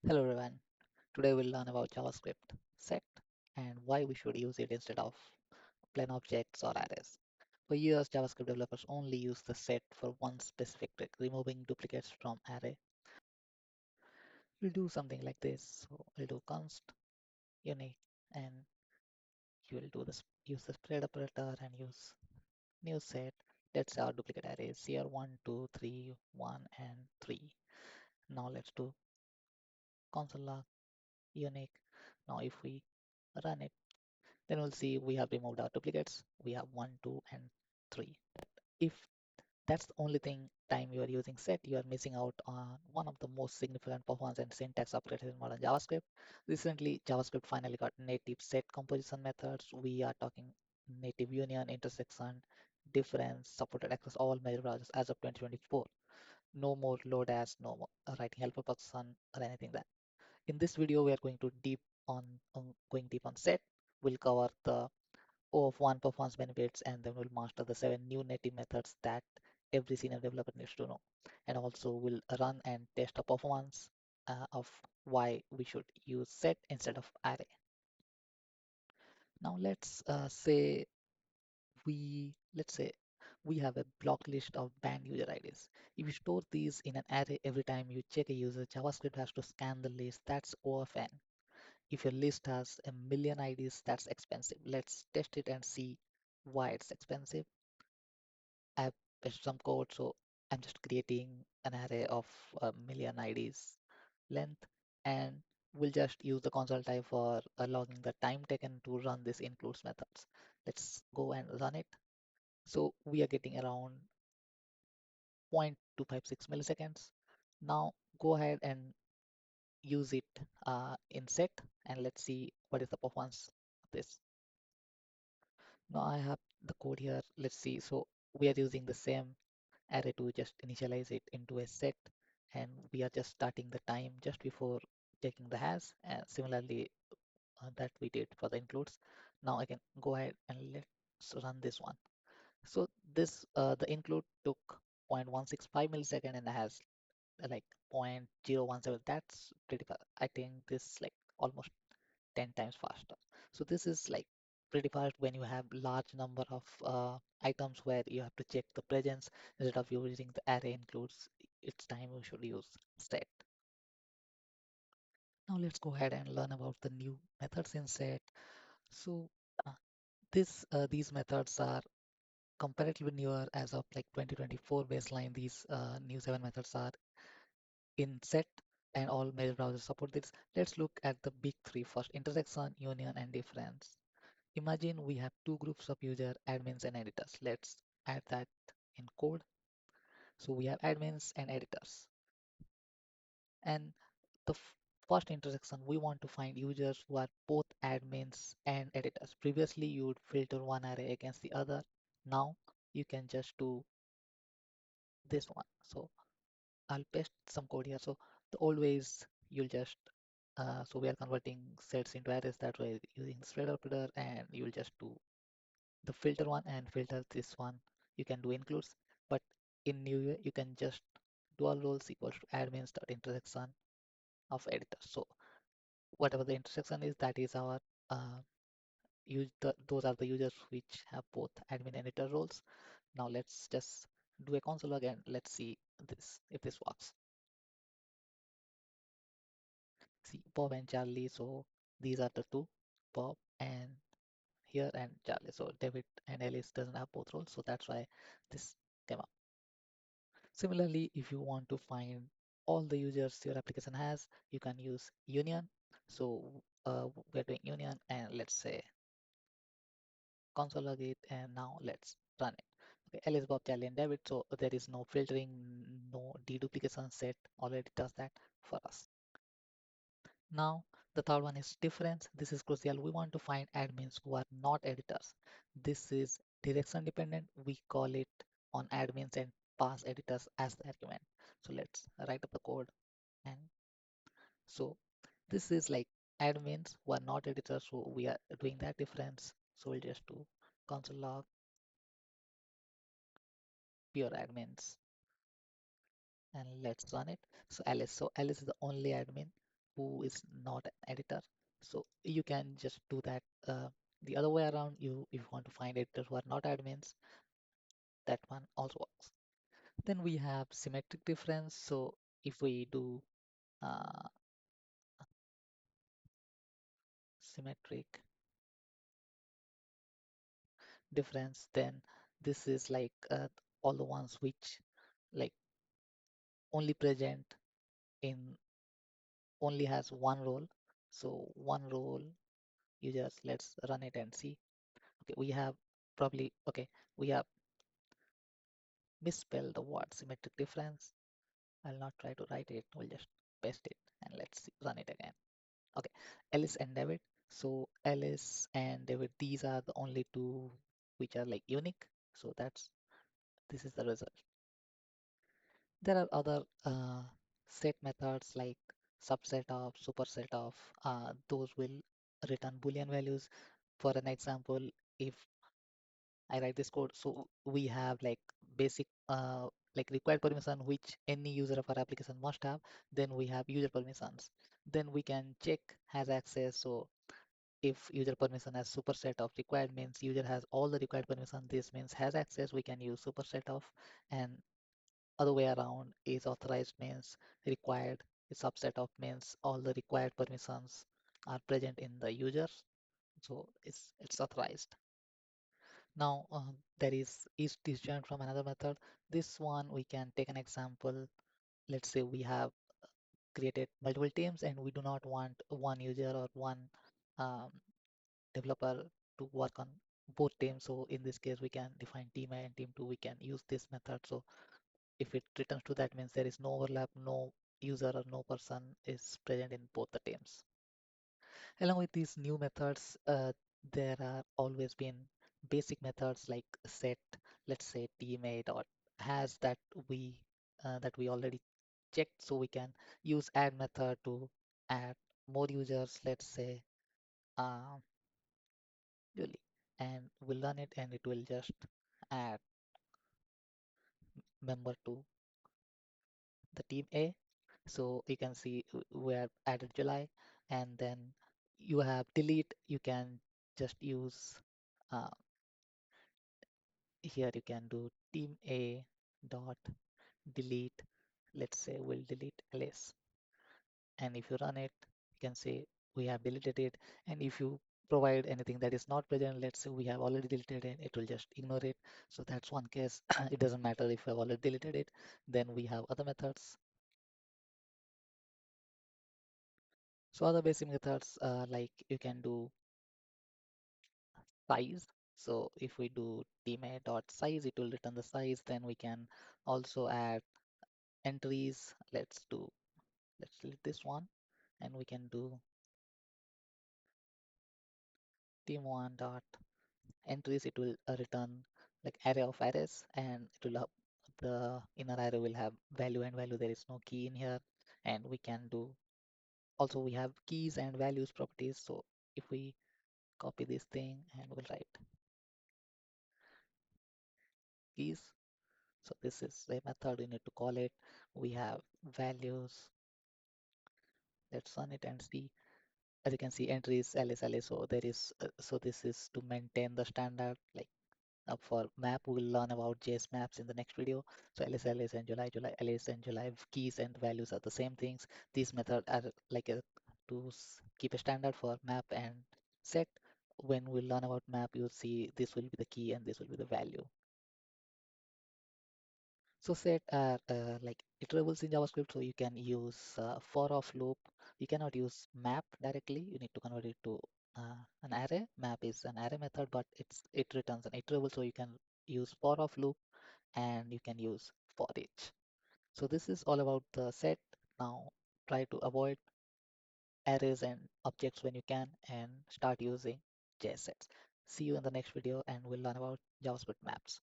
Hello everyone. Today we'll learn about JavaScript set and why we should use it instead of plain objects or arrays. For years, JavaScript developers only use the set for one specific trick, removing duplicates from array. We'll do something like this. So we'll do const unique and you will do this use the spread operator and use new set. Let's say our duplicate arrays here 1, 2, 3, 1 and 3. Now let's do console log unique. Now if we run it, then we'll see we have removed our duplicates. We have 1, 2, and 3. If that's the only time you are using set, you are missing out on one of the most significant performance and syntax upgrades in modern JavaScript. Recently, JavaScript finally got native set composition methods. We are talking native union, intersection, difference, supported across all major browsers as of 2024. No more Lodash, no more writing helper function or anything that. In this video, we are going to going deep on set. We'll cover the O of 1 performance benefits and then we'll master the 7 new native methods that every senior developer needs to know. And also we'll run and test the performance of why we should use set instead of array. Now let's say we have a block list of banned user IDs. If you store these in an array every time you check a user, JavaScript has to scan the list. That's O of n. If your list has a million IDs, that's expensive. Let's test it and see why it's expensive. I've pasted some code, so I'm just creating an array of a million IDs length, and we'll just use the console type for logging the time taken to run this includes methods. Let's go and run it. So we are getting around 0.256 milliseconds. Now go ahead and use it in set, and let's see what is the performance of this. Now I have the code here. Let's see. So we are using the same array to just initialize it into a set, and we are just starting the time just before taking the hash, and similarly that we did for the includes. Now I can go ahead and let's run this one. So this the include took 0.165 millisecond and has like 0.017. That's pretty fast. I think this like almost 10 times faster. So this is like pretty fast when you have large number of items where you have to check the presence instead of using the array includes. It's time we should use set. Now let's go ahead and learn about the new methods in set. So uh, these methods are comparatively newer as of like 2024 baseline. These new 7 methods are in set and all major browsers support this. Let's look at the big three first: intersection, union, and difference. Imagine we have two groups of user, admins and editors. Let's add that in code. So we have admins and editors. And the first intersection, we want to find users who are both admins and editors. Previously, you would filter one array against the other. Now you can just do this one. So I'll paste some code here. So the old ways you'll just so we are converting sets into arrays that way using the spread operator, and you'll just do the filter one and filter this one. You can do includes, but in new year you can just dual roles equals to admins dot intersection of editors. So whatever the intersection is, that is our those are the users which have both admin and editor roles. Now let's just do a console again. Let's see this if this works. See Bob and Charlie. So these are the two, Bob and here and Charlie. So David and Alice doesn't have both roles, so that's why this came up. Similarly, if you want to find all the users your application has, you can use union. So we're doing union, and let's say console log it, and now let's run it. Okay, Alice, Bob, Charlie, and David. So there is no filtering, no deduplication set already does that for us. Now, the third one is difference. This is crucial. We want to find admins who are not editors. This is direction dependent. We call it on admins and pass editors as the argument. So let's write up the code. And so this is like admins who are not editors. So we are doing that difference. So we'll just do console log pure admins and let's run it. So Alice is the only admin. who is not an editor. So you can just do that the other way around. You if you want to find editors who are not admins, that one also works. Then we have symmetric difference. So if we do uh, symmetric difference, then this is like all the ones which like only present in only has one role. So one role, you just let's run it and see. Okay, we have probably okay, we have misspelled the word symmetric difference. I'll not try to write it, we'll just paste it and let's run it again. Okay, Alice and David. So Alice and David, these are the only two which are like unique. So that's this is the result. There are other set methods like subset of, superset of. Those will return Boolean values. For an example, if I write this code, so we have like basic like required permission which any user of our application must have. Then we have user permissions. Then we can check has access. So if user permission has superset of required means user has all the required permission. This means has access. We can use superset of, and other way around is authorized means required. A subset of means all the required permissions are present in the user, so it's authorized. Now there is disjoint from another method. This one we can take an example. Let's say we have created multiple teams and we do not want one user or one um, developer to work on both teams. So in this case, we can define team A and team 2. We can use this method. So if it returns true, that means there is no overlap, no user or no person is present in both the teams. Along with these new methods, there are always been basic methods like set, let's say team A dot has that we already checked, so we can use add method to add more users, let's say um, Julie, and we'll run it and it will just add member to the team A. So you can see we have added July, and then you have delete. You can just use uh, here. You can do team A dot delete. Let's say we'll delete Alice, and if you run it, you can say we have deleted it. And if you provide anything that is not present, let's say we have already deleted it, it will just ignore it. So that's one case. It doesn't matter if we have already deleted it. Then we have other methods. So other basic methods like you can do size. So if we do teammate.size, it will return the size. Then we can also add entries. Let's delete this one, and we can do team1 dot entries. It will return like array of arrays, and it will have the inner array will have value and value. There is no key in here, and we can do also we have keys and values properties. So if we copy this thing and we'll write keys. So this is a method we need to call it. We have values. Let's run it and see. As you can see, entries Alice Alice. So there is so this is to maintain the standard. Like for map, we'll learn about JS maps in the next video. So Alice Alice and July July Alice and July keys and values are the same things. These methods are like to keep a standard for map and set. When we learn about map, you'll see this will be the key and this will be the value. So set are like iterables in JavaScript, so you can use for of loop. You cannot use map directly. You need to convert it to an array. Map is an array method, but it returns an iterable, so you can use for of loop and you can use for each. So this is all about the set. Now try to avoid arrays and objects when you can and start using JS sets. See you in the next video and we'll learn about JavaScript maps.